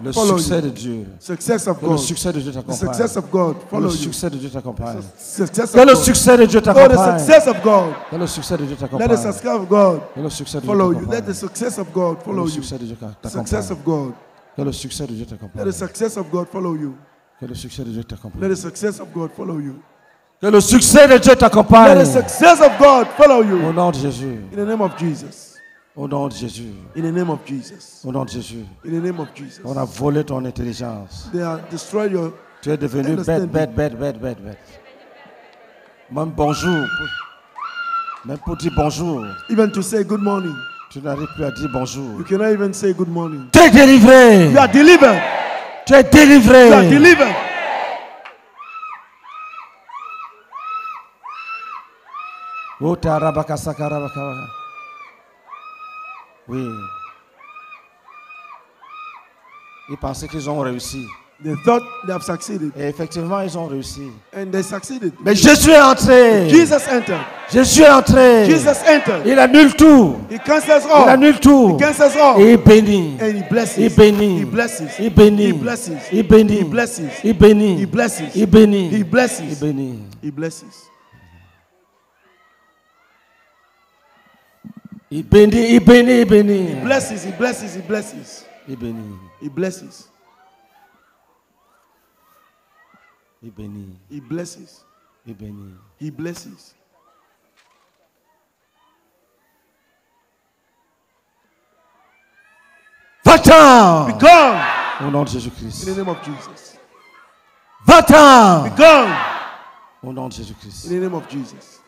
Le Follow succès you. de Dieu. Success of Que le God. succès de Dieu The t'accompagne. success of God Que follow le you. succès de Dieu t'accompagne. Success Que of le God. succès de Dieu Oh, the t'accompagne. success of God. Que le succès de Dieu Let the t'accompagne. success of God Que le succès de Dieu follow you. Let t'accompagne. the success of God Que follow le you. succès de Dieu Success t'accompagne. of God. Que le succès de Dieu Let t'accompagne. the success of God follow you. Que le succès de Dieu Let t'accompagne. the success of God follow you. Que le succès de Dieu Let t'accompagne. the success of God follow Au you. nom de Jésus. In the name of Jesus. Au nom de Jésus. In the name of Jesus. Au nom de Jésus. In the name of Jesus. On a volé ton intelligence. They have destroyed your. Tu es devenu Understanding. bête. Même bonjour. Même pour dire bonjour. Even to say good morning. Tu n'arrives plus à dire bonjour. You cannot even say good morning. Tu es délivré. You are delivered. Tu es délivré. You are delivered. Oh, tarabakasakarabaka. Oui. Ils pensaient qu'ils ont réussi. They thought they have succeeded. Et effectivement, ils ont réussi. And they succeeded. Mais Jésus est entré. Jesus entered. Jésus est entré. Jesus entered. Il annule tout. He cancels Il all. annule tout. He cancels all. Et il bénit. And he blesses. Il bénit. He blesses. Il bénit. He blesses. Il bénit. He blesses. Il bénit. He blesses. Il bénit. He blesses. Il bénit. He blesses. Il bénit. Il bénit. Il bénit. He blesses. He blesses. He blesses. Il bénit. He blesses. Il bénit. He blesses. Il bénit. He blesses. Va-t'en. Be gone Au nom de in Jésus-Christ. the name of Jesus. Va-t'en. Be gone Au nom de Jésus-Christ. in the name of Jesus.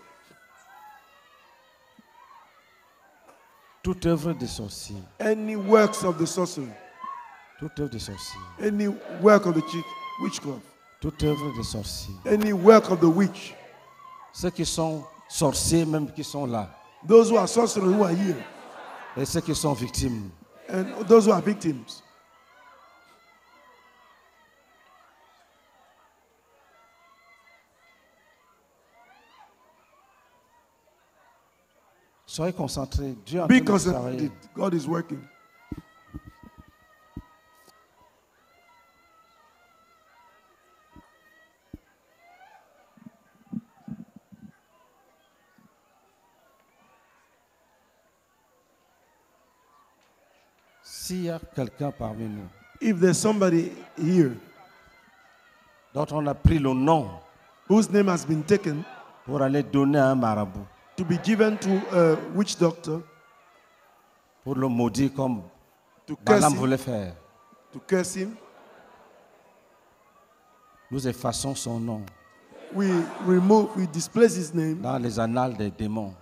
Toute œuvre des sorciers. Any works of the sorcery, Toute œuvre des sorciers. any work of the witchcraft, Toute œuvre des sorciers. Any work of the witch. Ceux qui sont sorciers, même qui sont là. Those who are sorcerers who are here. Et ceux qui sont victimes. And those who are victims. Soyez concentrés. Dieu est en Be train de travailler. concentrated. God is working. S'il y a quelqu'un parmi nous If there's somebody here dont on a pris le nom whose name has been taken pour aller donner à un marabout, to be given to a witch doctor, pour le maudire comme to curse Balaam him, voulait faire, nous effaçons son nom we displace his name dans les annales des démons.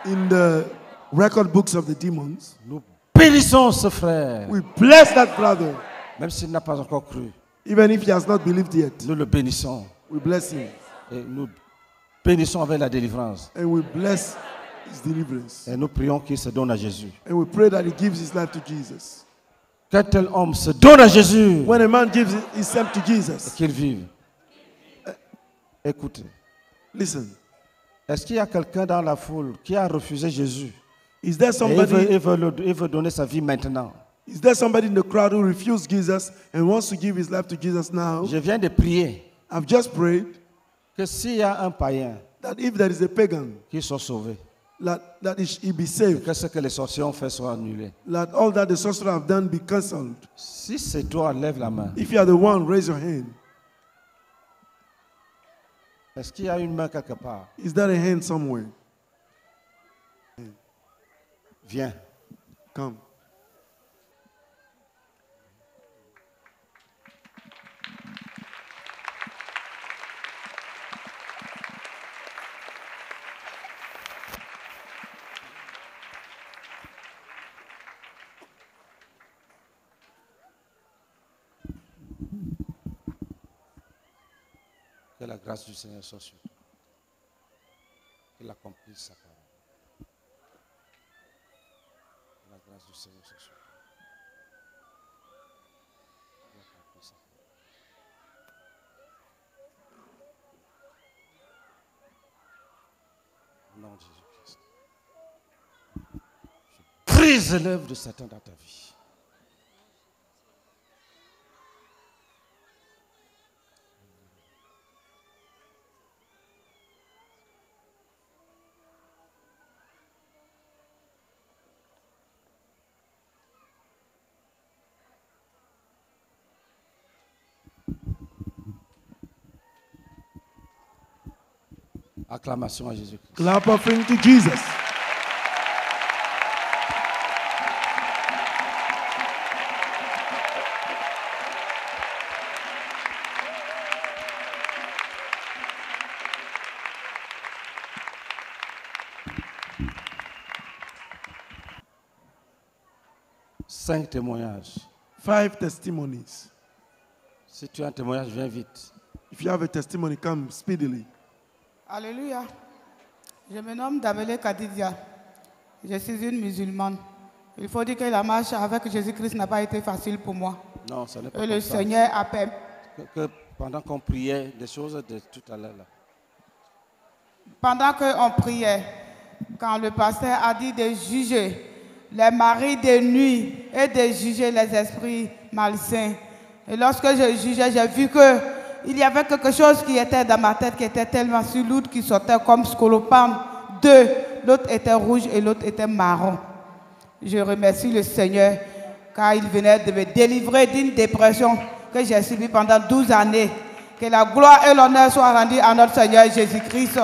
in the record books of the demons. Nous bénissons ce frère, We bless that brother, même s'il n'a pas encore cru. even if he has not believed yet. Nous le bénissons We bless him et nous bénissons avec la délivrance. and we bless his deliverance. Et nous prions qu'il se donne à Jésus. And we pray that he gives his life to Jesus. Qu'un tel homme se donne à Jésus When a man gives himself to et Jesus, qu'il vive. Écoutez, listen, est-ce qu'il y a quelqu'un dans la foule qui a refusé Jésus is there et somebody il veut donner sa vie maintenant? Is there somebody in the crowd who refused Jesus and wants to give his life to Jesus now? Je viens de prier I've just prayed que s'il y a un païen that if there is a pagan, qui soit sauvé, that he be saved, que ce que les sorciers ont fait soit annulé. that all that the sorcerer have done be cancelled. Si c'est toi, lève la main. If you are the one, raise your hand. Est-ce qu'il y a une main quelque part? Is there a hand somewhere? Viens. Come. Que la grâce du Seigneur soit sur toi. Qu'il accomplisse sa parole. Que la grâce du Seigneur soit sur toi. Qu'il accomplisse sa parole. Au nom de Jésus-Christ. Je brise l'œuvre de Satan dans ta vie. Acclamation à Jésus-Christ. Clap offering to Jesus. Cinq témoignages. 5 testimonies. Si tu as un témoignage, viens vite. If you have a testimony, come speedily. Alléluia. Je me nomme Dabele Kadidia. Je suis une musulmane. Il faut dire que la marche avec Jésus-Christ n'a pas été facile pour moi. Non, ça n'est pas Et comme le ça. Seigneur a permis. Que pendant qu'on priait, des choses de tout à l'heure là. Pendant qu'on priait, quand le pasteur a dit de juger les maris de nuit et de juger les esprits malsains. Et lorsque je jugeais, j'ai vu qu'il y avait quelque chose qui était dans ma tête qui était tellement si lourd qui sortait comme scolopendre. Deux, l'autre était rouge et l'autre était marron. Je remercie le Seigneur car il venait de me délivrer d'une dépression que j'ai subie pendant 12 années. Que la gloire et l'honneur soient rendus à notre Seigneur Jésus-Christ.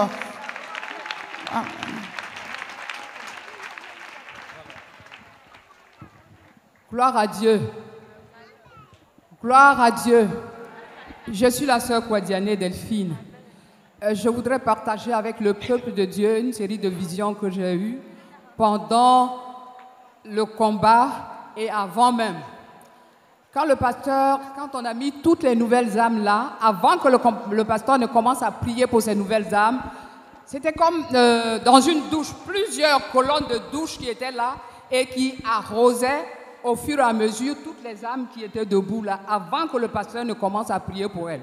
Gloire à Dieu. Gloire à Dieu. Je suis la sœur Kwadiane Delphine. Je voudrais partager avec le peuple de Dieu une série de visions que j'ai eues pendant le combat et avant même. Quand on a mis toutes les nouvelles âmes là, avant que le pasteur ne commence à prier pour ces nouvelles âmes, c'était comme dans une douche, plusieurs colonnes de douche qui étaient là et qui arrosaient au fur et à mesure toutes les âmes qui étaient debout là, avant que le pasteur ne commence à prier pour elles.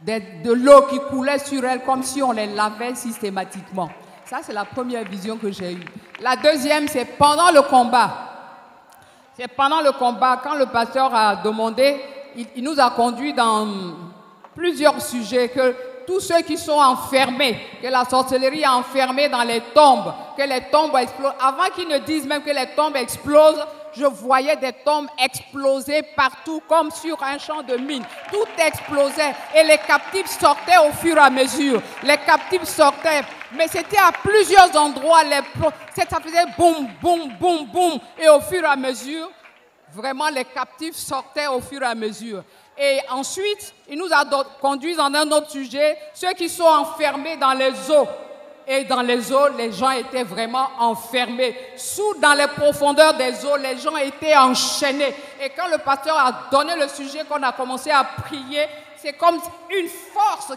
De l'eau qui coulait sur elles comme si on les lavait systématiquement. Ça, c'est la première vision que j'ai eue. La deuxième, c'est pendant le combat. C'est pendant le combat, quand le pasteur a demandé, il nous a conduits dans plusieurs sujets, que tous ceux qui sont enfermés, que la sorcellerie est enfermée dans les tombes, que les tombes explosent. Avant qu'ils ne disent même que les tombes explosent, je voyais des tombes exploser partout, comme sur un champ de mine. Tout explosait et les captifs sortaient au fur et à mesure. Les captifs sortaient, mais c'était à plusieurs endroits. Ça faisait boum, boum, boum, boum. Et au fur et à mesure, vraiment, les captifs sortaient au fur et à mesure. Et ensuite, il nous a conduits dans un autre sujet, ceux qui sont enfermés dans les eaux. Et dans les eaux, les gens étaient vraiment enfermés. Dans les profondeurs des eaux, les gens étaient enchaînés. Et quand le pasteur a donné le sujet, qu'on a commencé à prier, c'est comme une force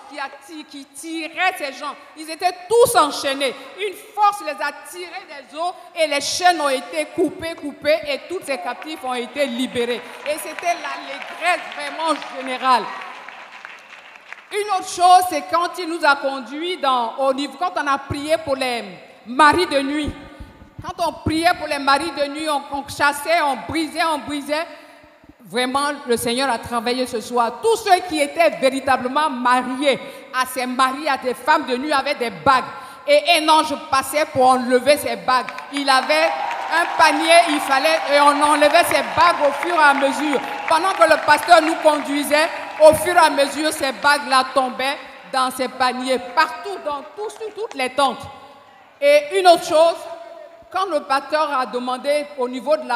qui tirait ces gens. Ils étaient tous enchaînés. Une force les a tirés des eaux et les chaînes ont été coupées et tous ces captifs ont été libérés. Et c'était l'allégresse vraiment générale. Une autre chose, c'est quand il nous a conduits quand on a prié pour les maris de nuit. Quand on priait pour les maris de nuit, on chassait, on brisait. Vraiment, le Seigneur a travaillé ce soir. Tous ceux qui étaient véritablement mariés à ces maris, à des femmes de nuit, avaient des bagues. Et un ange passait pour enlever ces bagues. Il avait un panier, et on enlevait ces bagues au fur et à mesure. Pendant que le pasteur nous conduisait, au fur et à mesure, ces bagues-là tombaient dans ces paniers, partout, sur toutes les tentes. Et une autre chose, quand le pasteur a demandé au niveau de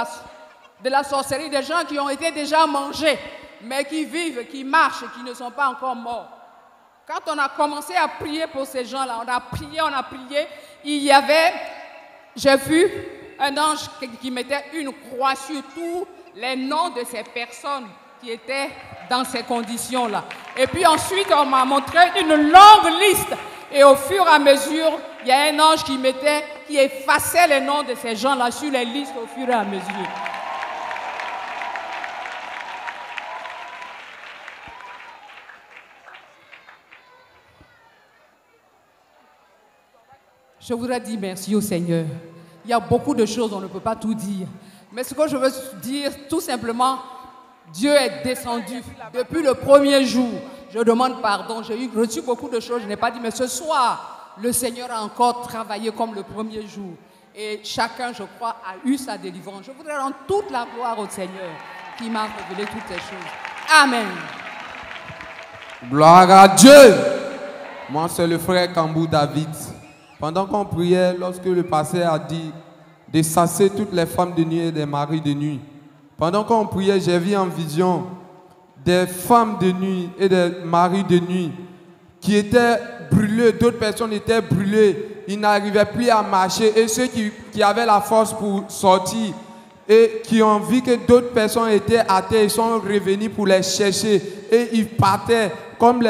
la sorcellerie, des gens qui ont été déjà mangés, mais qui vivent, qui marchent, qui ne sont pas encore morts. Quand on a commencé à prier pour ces gens-là, on a prié, j'ai vu un ange qui mettait une croix sur tous les noms de ces personnes qui étaient dans ces conditions-là. Et puis ensuite, on m'a montré une longue liste. Et au fur et à mesure, il y a un ange qui effaçait les noms de ces gens-là sur les listes au fur et à mesure. Je voudrais dire merci au Seigneur. Il y a beaucoup de choses, on ne peut pas tout dire. Mais ce que je veux dire, tout simplement, Dieu est descendu depuis le premier jour. Je demande pardon, j'ai reçu beaucoup de choses, je n'ai pas dit, mais ce soir, le Seigneur a encore travaillé comme le premier jour. Et chacun, je crois, a eu sa délivrance. Je voudrais rendre toute la gloire au Seigneur qui m'a révélé toutes ces choses. Amen. Gloire à Dieu. Moi, c'est le frère Kambou David. Pendant qu'on priait, lorsque le pasteur a dit de chasser toutes les femmes de nuit et des maris de nuit, pendant qu'on priait, j'ai vu en vision des femmes de nuit et des maris de nuit qui étaient brûlés, d'autres personnes étaient brûlées, ils n'arrivaient plus à marcher et ceux qui avaient la force pour sortir et qui ont vu que d'autres personnes étaient à terre, ils sont revenus pour les chercher et ils partaient comme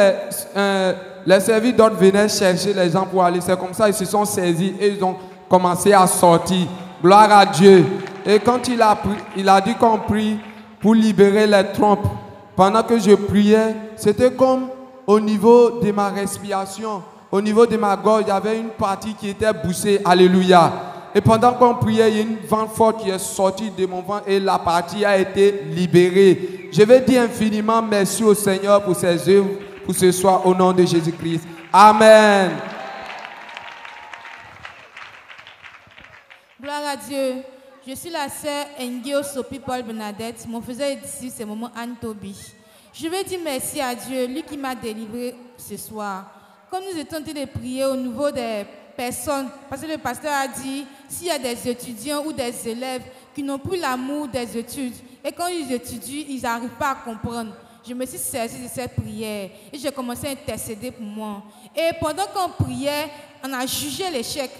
les services d'ordre venaient chercher les gens pour aller. C'est comme ça ils se sont saisis et ils ont commencé à sortir. Gloire à Dieu. Et quand il a dit qu'on prie pour libérer les trompes, pendant que je priais, c'était comme au niveau de ma respiration, au niveau de ma gorge, il y avait une partie qui était bouchée. Alléluia. Et pendant qu'on priait, il y a une vent forte qui est sortie de mon ventre et la partie a été libérée. Je vais dire infiniment merci au Seigneur pour ses œuvres, pour ce soir, au nom de Jésus-Christ. Amen. Gloire à Dieu. Je suis la sœur Engio Sophie Paul Bernadette. Mon frère est ici, c'est maman Anne Toby. Je vais dire merci à Dieu, lui qui m'a délivré ce soir. Comme nous étions en train de prier au niveau des personnes, parce que le pasteur a dit, s'il y a des étudiants ou des élèves qui n'ont plus l'amour des études, et quand ils étudient, ils n'arrivent pas à comprendre. Je me suis saisie de cette prière et j'ai commencé à intercéder pour moi. Et pendant qu'on priait, on a jugé l'échec.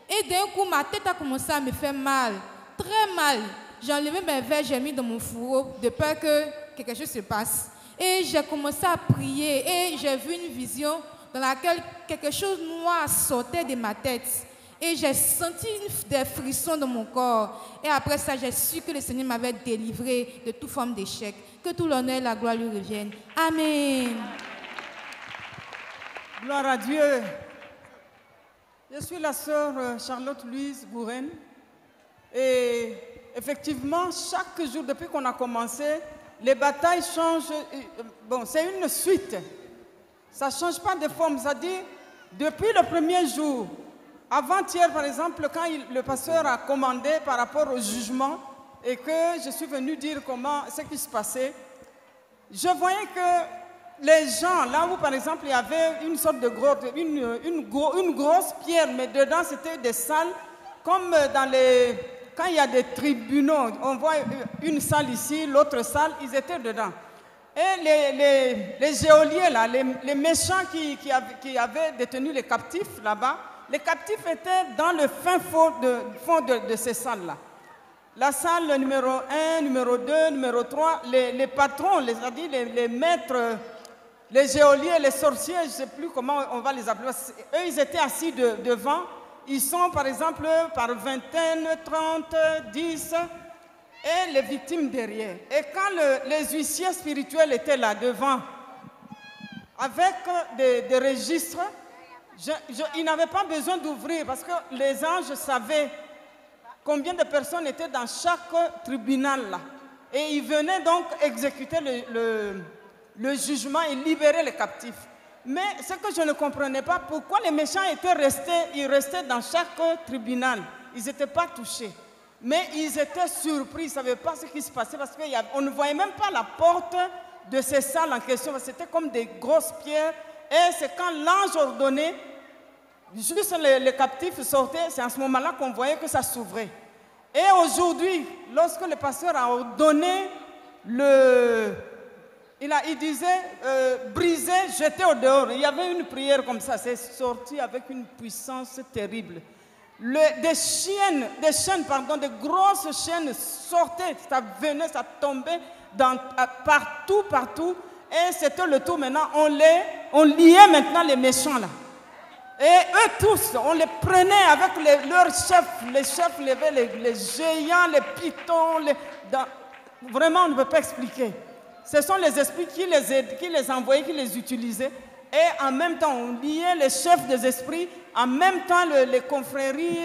Et d'un coup, ma tête a commencé à me faire mal, très mal. j'ai enlevé mes verres, j'ai mis dans mon fourreau de peur que quelque chose se passe. Et j'ai commencé à prier et j'ai vu une vision dans laquelle quelque chose de noir sortait de ma tête. Et j'ai senti des frissons dans mon corps. Et après ça, j'ai su que le Seigneur m'avait délivré de toute forme d'échec. Que tout l'honneur et la gloire lui reviennent. Amen. Gloire à Dieu. Je suis la sœur Charlotte-Louise Gouren. Et effectivement, chaque jour, depuis qu'on a commencé, les batailles changent. Bon, c'est une suite. Ça ne change pas de forme. C'est-à-dire, depuis le premier jour, avant-hier, par exemple, quand le pasteur a commandé par rapport au jugement et que je suis venu dire ce qui se passait, je voyais que les gens, là où par exemple il y avait une sorte de grotte, une grosse pierre, mais dedans c'était des salles, comme quand il y a des tribunaux, on voit une salle ici, l'autre salle, ils étaient dedans. Et les geôliers, là, les méchants qui avaient détenu les captifs là-bas, les captifs étaient dans le fin fond de ces salles-là. La salle numéro 1, numéro 2, numéro 3, les patrons, c'est-à-dire les maîtres, les geôliers, les sorciers, je ne sais plus comment on va les appeler. Eux, ils étaient assis devant. Ils sont, par exemple, par vingtaine, 30, 10, et les victimes derrière. Et quand les huissiers spirituels étaient là devant, avec des registres, ils n'avaient pas besoin d'ouvrir parce que les anges savaient combien de personnes étaient dans chaque tribunal là. Et ils venaient donc exécuter le jugement et libérer les captifs. Mais ce que je ne comprenais pas, pourquoi les méchants ils restaient dans chaque tribunal. Ils n'étaient pas touchés. Mais ils étaient surpris, ils ne savaient pas ce qui se passait parce qu'on ne voyait même pas la porte de ces salles en question. C'était comme des grosses pierres. Et c'est quand l'ange ordonnait, juste les captifs sortaient, c'est à ce moment-là qu'on voyait que ça s'ouvrait. Et aujourd'hui, lorsque le pasteur a ordonné il disait briser, jeter au dehors. Il y avait une prière comme ça, c'est sorti avec une puissance terrible. Des grosses chaînes sortaient, ça venait, ça tombait partout. Et c'était le tout maintenant, on liait maintenant les méchants là. Et eux tous, on les prenait avec leurs chefs. Les chefs levaient les géants, les pythons. Vraiment, on ne peut pas expliquer. Ce sont les esprits qui les envoyaient, qui les utilisaient. Et en même temps, on liait les chefs des esprits. En même temps, les confréries,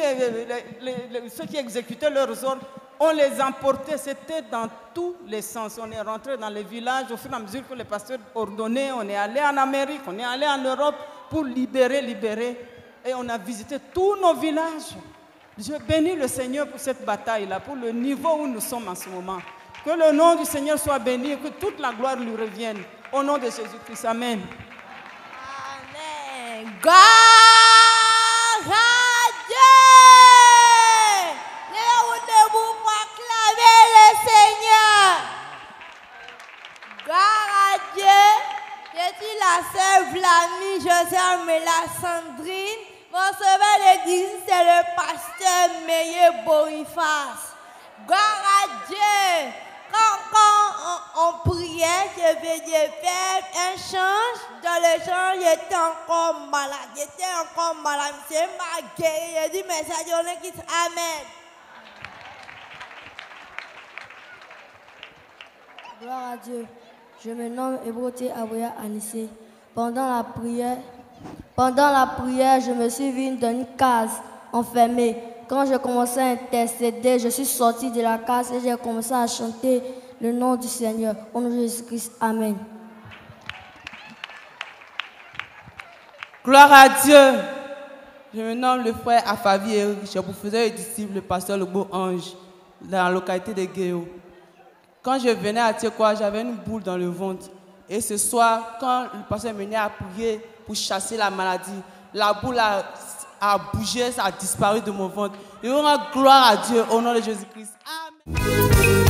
ceux qui exécutaient leurs ordres, on les emportait. C'était dans tous les sens. On est rentré dans les villages au fur et à mesure que les pasteurs ordonnaient. On est allé en Amérique, on est allé en Europe pour libérer. Et on a visité tous nos villages. Je bénis le Seigneur pour cette bataille-là, pour le niveau où nous sommes en ce moment. Que le nom du Seigneur soit béni et que toute la gloire lui revienne. Au nom de Jésus-Christ. Amen. Amen. Gloire à Dieu. Lèvez-vous pour acclamer le Seigneur. Gloire à Dieu. Je suis la sœur Vlamie José Mela Sandrine. Mon sauveur d'église, c'est le pasteur Meyer Boniface. Gloire à Dieu. Quand on priait, je venais faire un chant. Dans le chant, j'étais encore malade. C'est ma guéri. J'ai dit, mais ça donne qui Amen. Gloire à Dieu. Je me nomme Ebroté Aboya Anissé. Pendant la prière, je me suis vu dans une case enfermée. Quand j'ai commencé à intercéder, je suis sorti de la case et j'ai commencé à chanter le nom du Seigneur. Au nom de Jésus-Christ. Amen. Gloire à Dieu. Je me nomme le frère Afavi Eric. Je vous faisais le disciple, le pasteur Le Beau Ange, dans la localité de Guéo. Quand je venais à Tiekoua, j'avais une boule dans le ventre. Et ce soir, quand le pasteur venait à prier pour chasser la maladie, la boule a bougé, ça a disparu de mon ventre. Et on rend gloire à Dieu au nom de Jésus-Christ. Amen.